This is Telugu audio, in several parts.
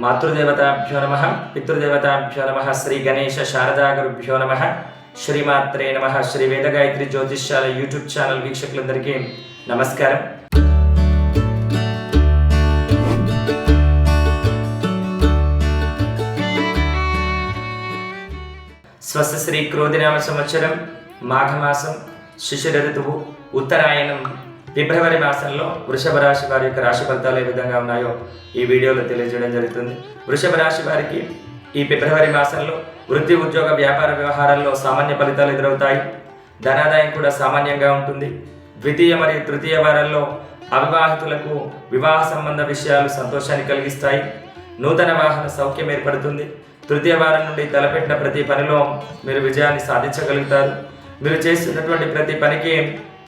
మాతృదేవతాభ్యో నమః, పితృదేవతాభ్యో నమః, శ్రీ గణేశ శారదా గురుభ్యో నమః, శ్రీమాత్రే నమః. శ్రీ వేదగాయత్రి జ్యోతిష్యాల యూట్యూబ్ ఛానల్ వీక్షకులందరికీ నమస్కారం. స్వస్త శ్రీ క్రోధినామ సంవత్సరం మాఘమాసం శిశిర ఋతువు ఉత్తరాయణం ఫిబ్రవరి మాసంలో వృషభ రాశి వారి యొక్క రాశి ఫలితాలు ఏ విధంగా ఉన్నాయో ఈ వీడియోలో తెలియజేయడం జరుగుతుంది. వృషభ రాశి వారికి ఈ ఫిబ్రవరి మాసంలో వృత్తి, ఉద్యోగ, వ్యాపార వ్యవహారాల్లో సామాన్య ఫలితాలు ఎదురవుతాయి. ధనాదాయం కూడా సామాన్యంగా ఉంటుంది. ద్వితీయ మరియు తృతీయ వారాల్లో అవివాహితులకు వివాహ సంబంధ విషయాలు సంతోషాన్ని కలిగిస్తాయి. నూతన వాహన సౌఖ్యం ఏర్పడుతుంది. తృతీయ వారం నుండి తలపెట్టిన ప్రతి పనిలో మీరు విజయాన్ని సాధించగలుగుతారు. మీరు చేస్తున్నటువంటి ప్రతి పనికి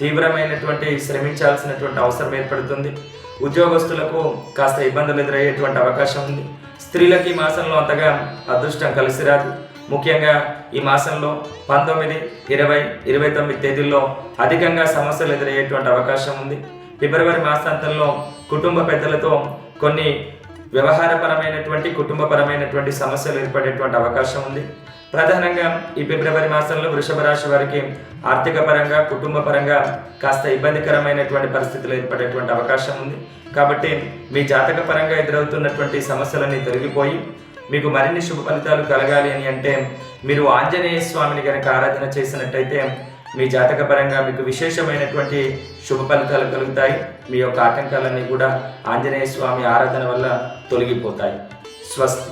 తీవ్రమైనటువంటి శ్రమించాల్సినటువంటి అవసరం ఏర్పడుతుంది. ఉద్యోగస్తులకు కాస్త ఇబ్బందులు ఎదురయ్యేటువంటి అవకాశం ఉంది. స్త్రీలకు ఈ మాసంలో అంతగా అదృష్టం కలిసి రాదు. ముఖ్యంగా ఈ మాసంలో 19, 20, 29 తేదీల్లో అధికంగా సమస్యలు ఎదురయ్యేటువంటి అవకాశం ఉంది. ఫిబ్రవరి మాసాంతంలో కుటుంబ పెద్దలతో కొన్ని వ్యవహారపరమైనటువంటి, కుటుంబపరమైనటువంటి సమస్యలు ఏర్పడేటువంటి అవకాశం ఉంది. ప్రధానంగా ఈ ఫిబ్రవరి మాసంలో వృషభ రాశి వారికి ఆర్థిక పరంగా, కుటుంబ పరంగా కాస్త ఇబ్బందికరమైనటువంటి పరిస్థితులు ఏర్పడేటువంటి అవకాశం ఉంది. కాబట్టి మీ జాతక పరంగా ఎదురవుతున్నటువంటి సమస్యలన్నీ తొలగిపోయి మీకు మరిన్ని శుభ ఫలితాలు కలగాలి అని అంటే మీరు ఆంజనేయ స్వామిని కనుక ఆరాధన చేసినట్టయితే మీ జాతక పరంగా మీకు విశేషమైనటువంటి శుభ ఫలితాలు కలుగుతాయి. మీ యొక్క ఆటంకాలన్నీ కూడా ఆంజనేయ స్వామి ఆరాధన వల్ల తొలగిపోతాయి. స్వస్తి.